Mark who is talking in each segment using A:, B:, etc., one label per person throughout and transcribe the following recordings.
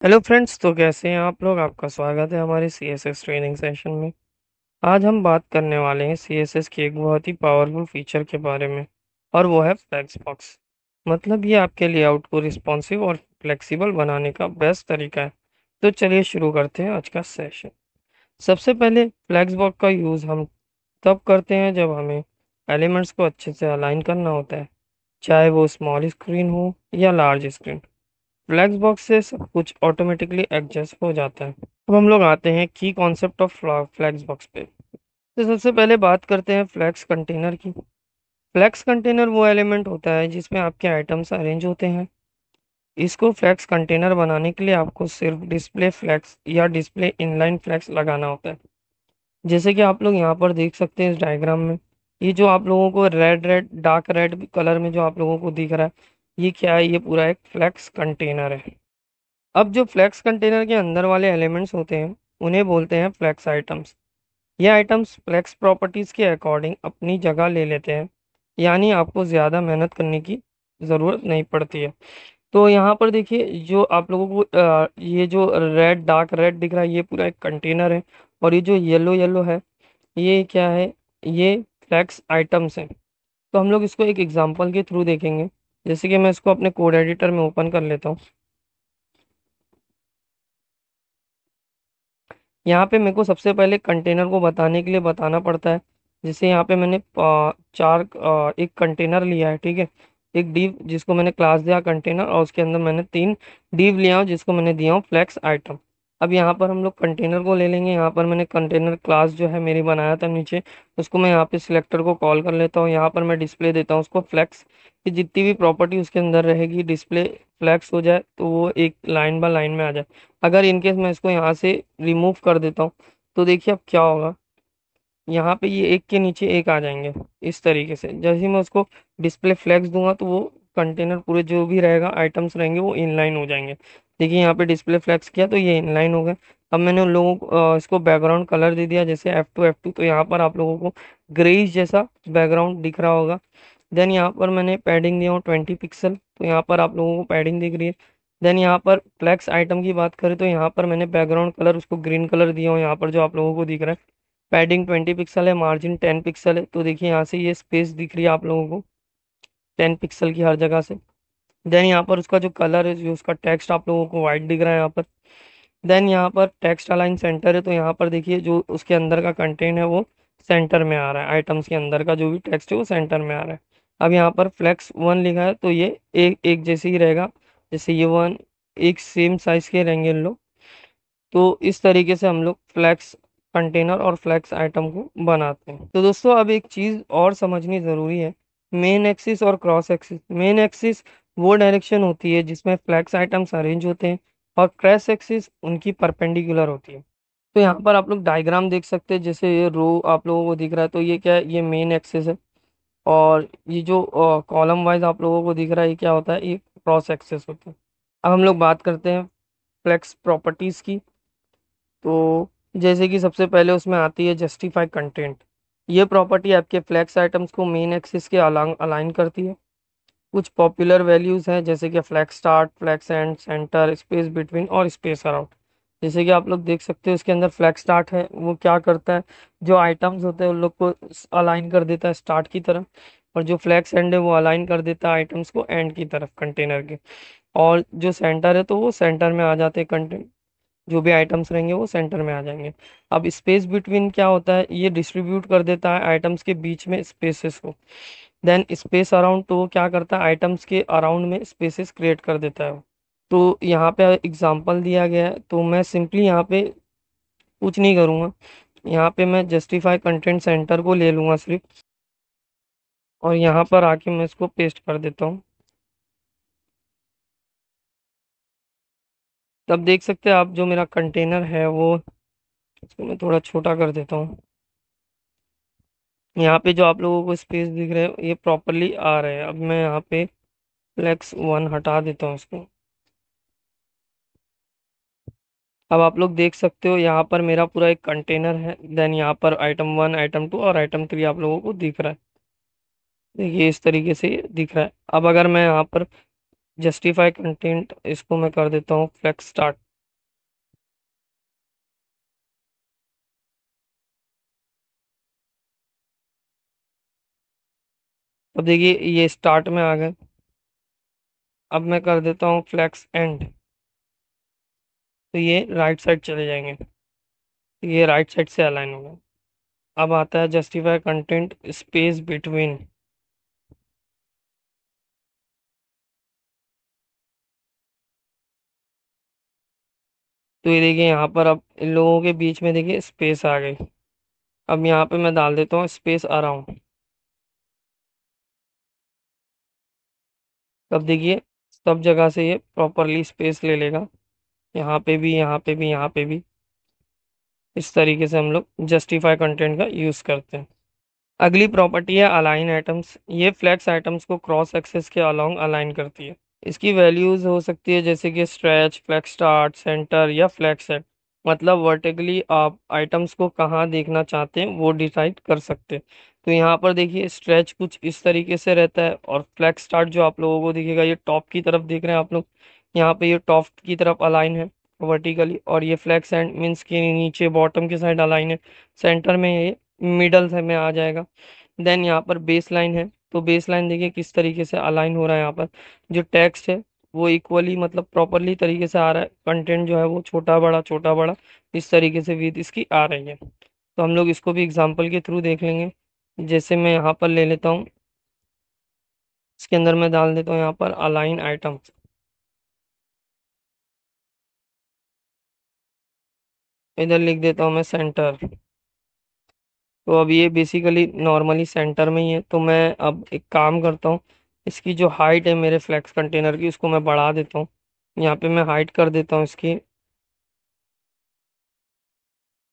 A: Hello friends, तो कैसे हैं आप लोग। आपका स्वागत है हमारे सीएसएस ट्रेनिंग सेशन में। आज हम बात करने वाले हैं सीएसएस के एक बहुत ही पावरफुल फीचर के बारे में, और वो है फ्लेक्स बॉक्स। मतलब ये आपके लेआउट को रिस्पॉन्सिव और फ्लेक्सिबल बनाने का बेस्ट तरीका है। तो चलिए शुरू करते हैं आज का सेशन। सबसे पहले फ्लेक्स बॉक्स का यूज़ हम तब करते हैं जब हमें एलिमेंट्स को अच्छे से अलाइन करना होता है, चाहे वो स्मॉल स्क्रीन हो या लार्ज स्क्रीन। फ्लेक्स बॉक्स से सब कुछ ऑटोमेटिकली एडजस्ट हो जाता है। अब हम लोग आते हैं की कॉन्सेप्ट ऑफ फ्लेक्स बॉक्स पे। तो सबसे पहले बात करते हैं फ्लेक्स कंटेनर की। फ्लेक्स कंटेनर वो एलिमेंट होता है जिसमें आपके आइटम्स अरेंज होते हैं। इसको फ्लेक्स कंटेनर बनाने के लिए आपको सिर्फ डिस्प्ले फ्लेक्स या डिस्प्ले इनलाइन फ्लेक्स लगाना होता है। जैसे कि आप लोग यहाँ पर देख सकते हैं इस डायग्राम में, ये जो आप लोगों को red red dark red colour में जो आप लोगों को दिख रहा है, ये क्या है, ये पूरा एक फ्लेक्स कंटेनर है। अब जो फ्लेक्स कंटेनर के अंदर वाले एलिमेंट्स होते हैं उन्हें बोलते हैं फ्लेक्स आइटम्स। ये आइटम्स फ्लेक्स प्रॉपर्टीज के अकॉर्डिंग अपनी जगह ले लेते हैं, यानी आपको ज़्यादा मेहनत करने की ज़रूरत नहीं पड़ती है। तो यहाँ पर देखिए, जो आप लोगों को ये जो रेड डार्क रेड दिख रहा है, ये पूरा एक कंटेनर है। और ये जो येलो येलो है, ये क्या है, ये फ्लेक्स आइटम्स हैं। तो हम लोग इसको एक एग्जांपल के थ्रू देखेंगे। जैसे कि मैं इसको अपने कोड एडिटर में ओपन कर लेता हूँ। यहाँ पे मेरे को सबसे पहले कंटेनर को बताने के लिए बताना पड़ता है। जैसे यहाँ पे मैंने एक कंटेनर लिया है, ठीक है। एक डिव जिसको मैंने क्लास दिया कंटेनर, और उसके अंदर मैंने 3 डिव लिया हूँ जिसको मैंने दिया हूँ फ्लेक्स आइटम। अब यहाँ पर हम लोग कंटेनर को ले लेंगे। यहाँ पर मैंने कंटेनर क्लास जो है मेरी बनाया था नीचे, उसको मैं यहाँ पे सिलेक्टर को कॉल कर लेता हूँ। यहाँ पर मैं डिस्प्ले देता हूँ उसको फ्लेक्स की जितनी भी प्रॉपर्टी उसके अंदर रहेगी, डिस्प्ले फ्लेक्स हो जाए तो वो एक लाइन बाय लाइन में आ जाए। अगर इनकेस मैं इसको यहाँ से रिमूव कर देता हूँ, तो देखिए अब क्या होगा। यहाँ पे ये एक के नीचे एक आ जाएंगे। इस तरीके से जैसे ही मैं उसको डिस्प्ले फ्लैग्स दूंगा, तो वो कंटेनर पूरे जो भी रहेगा आइटम्स रहेंगे वो इनलाइन हो जाएंगे। देखिए यहाँ पे डिस्प्ले फ्लैग्स किया तो ये इनलाइन हो गए। अब मैंने उन लोगों को इसको बैकग्राउंड कलर दे दिया, जैसे F2 तो यहाँ पर आप लोगों को ग्रेइश जैसा बैकग्राउंड दिख रहा होगा। देन यहाँ पर मैंने पैडिंग दिया हूँ 20 पिक्सल, तो यहाँ पर आप लोगों को पैडिंग दिख रही है। देन यहाँ पर फ्लैक्स आइटम की बात करें तो यहाँ पर मैंने बैकग्राउंड कलर उसको ग्रीन कलर दिया हूँ, यहाँ पर जो आप लोगों को दिख रहा है। पैडिंग 20 पिक्सल है, मार्जिन 10 पिक्सल है। तो देखिए यहाँ से ये स्पेस दिख रही है आप लोगों को 10 पिक्सल की हर जगह से। देन यहाँ पर उसका जो कलर है, जो उसका टेक्स्ट आप लोगों को वाइट दिख रहा है यहाँ पर। देन यहाँ पर टेक्स्ट अलाइन सेंटर है, तो यहाँ पर देखिए जो उसके अंदर का कंटेंट है वो सेंटर में आ रहा है। आइटम्स के अंदर का जो भी टेक्स्ट है वो सेंटर में आ रहा है। अब यहाँ पर फ्लेक्स 1 लिखा है, तो ये एक एक जैसे ही रहेगा। जैसे ये 1 एक सेम साइज के रहेंगे इन लोग। तो इस तरीके से हम लोग फ्लैक्स कंटेनर और फ्लैक्स आइटम को बनाते हैं। तो दोस्तों, अब एक चीज़ और समझनी ज़रूरी है। मेन एक्सिस और क्रॉस एक्सिस। मेन एक्सिस वो डायरेक्शन होती है जिसमें फ्लैक्स आइटम्स अरेंज होते हैं, और क्रॉस एक्सिस उनकी परपेंडिकुलर होती है। तो यहाँ पर आप लोग डायग्राम देख सकते हैं, जैसे ये रो आप लोगों को दिख रहा है, तो ये क्या है, ये मेन एक्सिस है। और ये जो कॉलम वाइज आप लोगों को दिख रहा है, ये क्या होता है, ये क्रॉस एक्सिस होता है। अब हम लोग बात करते हैं फ्लेक्स प्रॉपर्टीज की। तो जैसे कि सबसे पहले उसमें आती है जस्टिफाई कंटेंट। ये प्रॉपर्टी आपके फ्लैक्स आइटम्स को मेन एक्सिस के अलाइन करती है। कुछ पॉपुलर वैल्यूज हैं जैसे कि flex start, flex end, centre, space between और स्पेस अराउंड। जैसे कि आप लोग देख सकते हो, इसके अंदर फ्लैक्स स्टार्ट है, वो क्या करता है, जो आइटम्स होते हैं उन लोग को अलाइन कर देता है स्टार्ट की तरफ। और जो फ्लैक्स एंड है वो अलाइन कर देता है आइटम्स को एंड की तरफ कंटेनर के। और जो सेंटर है तो वो सेंटर में आ जाते हैं कंटेंट, जो भी आइटम्स रहेंगे वो सेंटर में आ जाएंगे। अब स्पेस बिटवीन क्या होता है, ये डिस्ट्रीब्यूट कर देता है आइटम्स के बीच में स्पेसेस को। देन स्पेस अराउंड, तो वो क्या करता है, आइटम्स के अराउंड में स्पेसेस क्रिएट कर देता है। तो यहाँ पे एग्जांपल दिया गया है, तो मैं सिंपली यहाँ पे कुछ नहीं करूँगा। यहाँ पे मैं जस्टिफाई कंटेंट सेंटर को ले लूँगा सिर्फ, और यहाँ पर आके मैं इसको पेस्ट कर देता हूँ। तब देख सकते हैं आप, जो मेरा कंटेनर है वो, इसको मैं थोड़ा छोटा कर देता हूँ। यहाँ पे जो आप लोगों को स्पेस दिख रहे हैं ये प्रॉपरली आ रहे हैं। अब मैं यहाँ पे फ्लेक्स 1 हटा देता हूँ इसको। अब आप लोग देख सकते हो यहाँ पर मेरा पूरा एक कंटेनर है। देन यहाँ पर आइटम 1, आइटम 2 और आइटम 3 आप लोगों को दिख रहा है। देखिए इस तरीके से ये दिख रहा है। अब अगर मैं यहाँ पर जस्टिफाई कंटेंट, इसको मैं कर देता हूँ फ्लेक्स स्टार्ट। अब देखिए ये स्टार्ट में आ गए। अब मैं कर देता हूँ फ्लेक्स एंड, तो ये राइट साइड चले जाएंगे, तो ये राइट साइड से अलाइन होगा। अब आता है जस्टिफाई कंटेंट स्पेस बिटवीन। तो ये देखिए यहाँ पर अब इन लोगों के बीच में देखिए स्पेस आ गई। अब यहाँ पे मैं डाल देता हूँ स्पेस अराउंड। अब देखिए सब जगह से ये प्रॉपरली स्पेस ले लेगा, यहाँ पे भी, यहाँ पे भी, यहाँ पे भी। इस तरीके से हम लोग जस्टिफाई कंटेंट का यूज करते हैं। अगली प्रॉपर्टी है अलाइन आइटम्स। ये फ्लेक्स आइटम्स को क्रॉस एक्सेस के अलोंग अलाइन करती है। इसकी वैल्यूज हो सकती है जैसे कि स्ट्रेच, फ्लेक्स स्टार्ट, सेंटर या फ्लेक्स सेट। मतलब वर्टिकली आप आइटम्स को कहाँ देखना चाहते हैं वो डिसाइड कर सकते हैं। तो यहाँ पर देखिए स्ट्रेच कुछ इस तरीके से रहता है, और फ्लेक्स स्टार्ट जो आप लोगों को दिखेगा ये टॉप की तरफ देख रहे हैं आप लोग, यहाँ पे ये टॉप की तरफ अलाइन है वर्टिकली। और ये फ्लेक्स एंड मीन्स के नीचे बॉटम की साइड अलाइन है। सेंटर में ये मिडल से में आ जाएगा। देन यहाँ पर बेस लाइन है, तो बेस लाइन देखिए किस तरीके से अलाइन हो रहा है। यहाँ पर जो टेक्स्ट है वो इक्वली मतलब प्रॉपरली तरीके से आ रहा है, कंटेंट जो है वो छोटा बड़ा इस तरीके से विद इसकी आ रही है। तो हम लोग इसको भी एग्जांपल के थ्रू देख लेंगे। जैसे मैं यहाँ पर ले लेता हूँ, इसके अंदर मैं डाल देता हूँ यहाँ पर अलाइन आइटम, इधर लिख देता हूँ मैं सेंटर। तो अब ये बेसिकली नॉर्मली सेंटर में ही है, तो मैं अब एक काम करता हूँ, इसकी जो हाइट है मेरे फ्लेक्स कंटेनर की उसको मैं बढ़ा देता हूँ। यहाँ पे मैं हाइट कर देता हूँ इसकी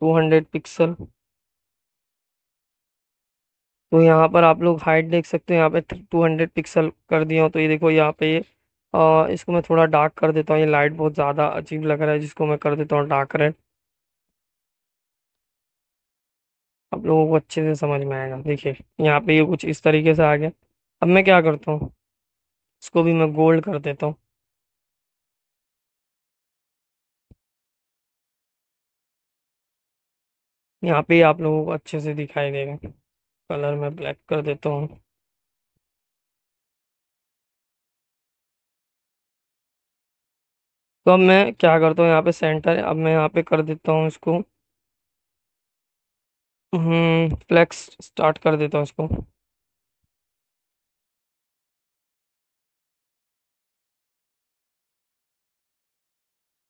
A: 200 पिक्सल। तो यहाँ पर आप लोग हाइट देख सकते हो, यहाँ पे 200 पिक्सल कर दिया हूँ। तो ये देखो यहाँ पे ये इसको मैं थोड़ा डार्क कर देता हूँ, ये लाइट बहुत ज़्यादा अजीब लग रहा है, जिसको मैं कर देता हूँ डार्क रेड। आप लोगों को अच्छे से समझ में आएगा। देखिए यहाँ पे ये कुछ इस तरीके से आ गया। अब मैं क्या करता हूँ, इसको भी मैं गोल्ड कर देता हूँ। यहाँ पे आप लोगों को अच्छे से दिखाई देगा। कलर मैं ब्लैक कर देता हूँ। तो अब मैं क्या करता हूँ, यहाँ पे सेंटर है, अब मैं यहाँ पे कर देता हूँ इसको फ्लेक्स स्टार्ट कर देता हूँ इसको।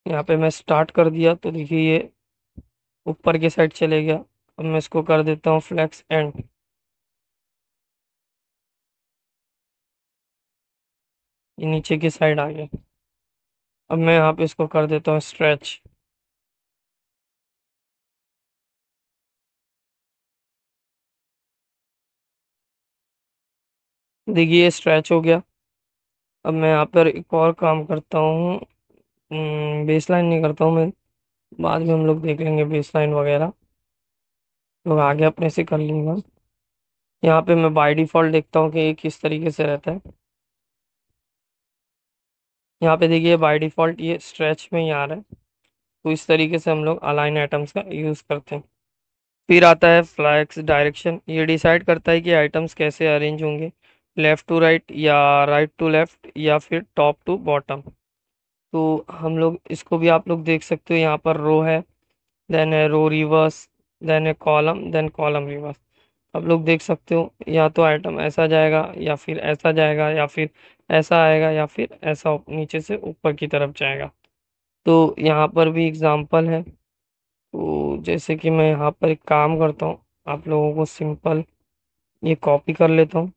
A: यहाँ पे मैं स्टार्ट कर दिया, तो देखिए ये ऊपर की साइड चले गया। अब मैं इसको कर देता हूँ फ्लेक्स एंड, ये नीचे की साइड आ गया। अब मैं यहाँ पे इसको कर देता हूँ स्ट्रेच। देखिए ये स्ट्रेच हो गया। अब मैं यहाँ पर एक और काम करता हूँ, बेस लाइन नहीं करता हूँ मैं, बाद में हम लोग देख लेंगे बेस लाइन वगैरह, लोग आगे अपने से कर लूंगा। यहाँ पे मैं बाय डिफॉल्ट देखता हूँ कि ये किस तरीके से रहता है। यहाँ पे देखिए बाय डिफॉल्ट ये स्ट्रेच में ही आ रहा है। तो इस तरीके से हम लोग अलाइन आइटम्स का यूज करते हैं। फिर आता है फ्लैक्स डायरेक्शन। ये डिसाइड करता है कि आइटम्स कैसे अरेंज होंगे, लेफ्ट टू राइट या राइट टू लेफ्ट या फिर टॉप टू बॉटम। तो हम लोग इसको भी आप लोग देख सकते हो, यहाँ पर रो है, देन है रो रिवर्स, देन है कॉलम, देन कॉलम रिवर्स। आप लोग देख सकते हो या तो आइटम ऐसा जाएगा या फिर ऐसा जाएगा या फिर ऐसा आएगा या फिर ऐसा नीचे से ऊपर की तरफ जाएगा। तो यहाँ पर भी एग्जाम्पल है। तो जैसे कि मैं यहाँ पर एक काम करता हूँ, आप लोगों को सिंपल ये कॉपी कर लेता हूँ।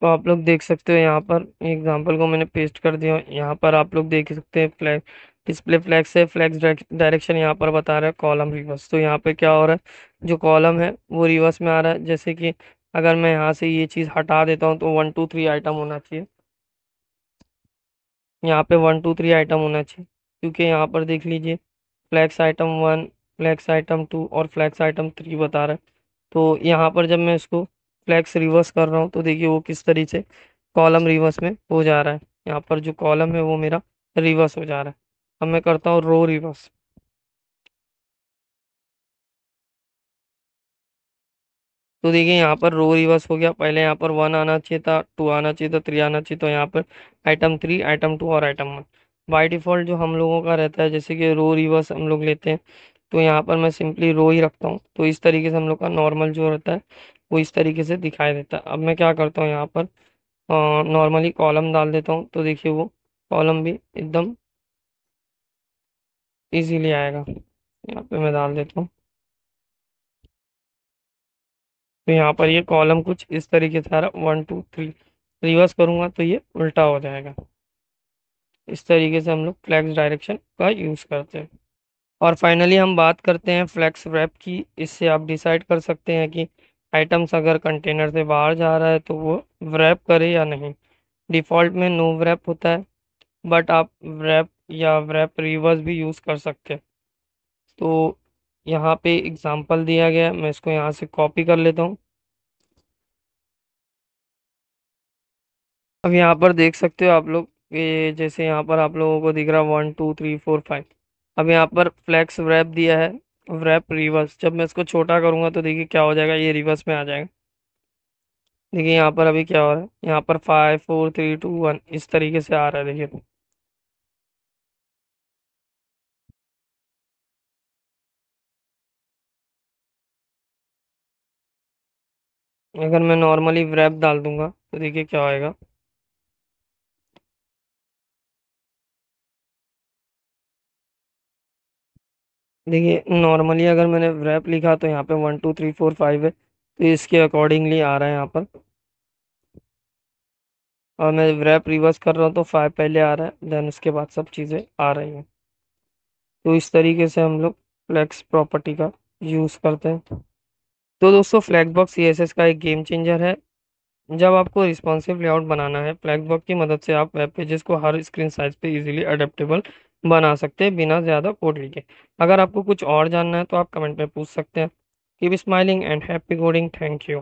A: तो आप लोग देख सकते हो यहाँ पर एग्जांपल को मैंने पेस्ट कर दिया। यहाँ पर आप लोग देख सकते हैं फ्लैग डिस्प्ले फ्लैग्स है, फ्लैग्स डायरेक्शन यहाँ पर बता रहा है कॉलम रिवर्स। तो यहाँ पे क्या हो रहा है, जो कॉलम है वो रिवर्स में आ रहा है। जैसे कि अगर मैं यहाँ से ये चीज़ हटा देता हूँ तो 1 2 3 आइटम होना चाहिए, यहाँ पे 1 2 3 आइटम होना चाहिए। क्योंकि यहाँ पर देख लीजिए फ्लैक्स आइटम 1, फ्लैक्स आइटम 2 और फ्लैक्स आइटम 3 बता रहा है। तो यहाँ पर जब मैं इसको फ्लैक्स रिवर्स कर रहा हूँ तो देखिए वो किस तरीके से कॉलम रिवर्स में हो जा रहा है। यहाँ पर जो कॉलम है वो मेरा रिवर्स हो जा रहा है। अब मैं करता हूँ रो रिवर्स। तो देखिए यहाँ पर रो रिवर्स हो गया। पहले यहाँ पर 1 आना चाहिए था, 2 आना चाहिए था, 3 आना चाहिए, तो यहाँ पर आइटम 3, आइटम 2 और आइटम 1। बाय डिफॉल्ट जो हम लोगों का रहता है, जैसे कि रो रिवर्स हम लोग लेते हैं, तो यहाँ पर मैं सिंपली रो ही रखता हूँ। तो इस तरीके से हम लोग का नॉर्मल जो रहता है वो इस तरीके से दिखाई देता है। अब मैं क्या करता हूँ, यहाँ पर नॉर्मली कॉलम डाल देता हूँ, तो देखिए वो कॉलम भी एकदम इजीली आएगा। यहाँ पे मैं डाल देता हूँ, तो यहाँ पर ये कॉलम कुछ इस तरीके से आ रहा, 1 2 3। रिवर्स करूंगा तो ये उल्टा हो जाएगा। इस तरीके से हम लोग फ्लैक्स डायरेक्शन का यूज करते हैं। और फाइनली हम बात करते हैं फ्लैक्स रैप की। इससे आप डिसाइड कर सकते हैं कि आइटम्स अगर कंटेनर से बाहर जा रहा है तो वो wrap करे या नहीं। डिफॉल्ट में नो wrap होता है, बट आप wrap या wrap रिवर्स भी यूज कर सकते हैं। तो यहाँ पे एग्जांपल दिया गया है, मैं इसको यहाँ से कॉपी कर लेता हूँ। अब यहाँ पर देख सकते हो आप लोग, ये जैसे यहाँ पर आप लोगों को दिख रहा है 1 2 3 4 5। अब यहाँ पर फ्लैक्स रैप दिया है, रैप रिवर्स। जब मैं इसको छोटा करूंगा तो देखिए क्या हो जाएगा, ये रिवर्स में आ जाएगा। देखिए यहाँ पर अभी क्या हो रहा है, यहाँ पर 5 4 3 2 1 इस तरीके से आ रहा है, देखिए। अगर मैं नॉर्मली रैप डाल दूंगा तो देखिए क्या होएगा। देखिए नॉर्मली अगर मैंने रैप लिखा तो यहाँ पे 1 2 3 4 5 है, तो इसके अकॉर्डिंगली आ रहा है यहाँ पर। और मैं रैप रिवर्स कर रहा हूँ तो 5 पहले आ रहा है, देन उसके बाद सब चीज़ें आ रही हैं। तो इस तरीके से हम लोग फ्लेक्स प्रॉपर्टी का यूज़ करते हैं। तो दोस्तों फ्लैक्सबॉक्स सीएसएस का एक गेम चेंजर है। जब आपको रिस्पॉन्सिव लेआउट बनाना है, फ्लैक्सबॉक्स की मदद से आप वेब पेजेस को हर स्क्रीन साइज पे इजीली अडेप्टेबल बना सकते हैं बिना ज़्यादा कोड लिखे। अगर आपको कुछ और जानना है तो आप कमेंट में पूछ सकते हैं। Keep smiling and happy coding. Thank you.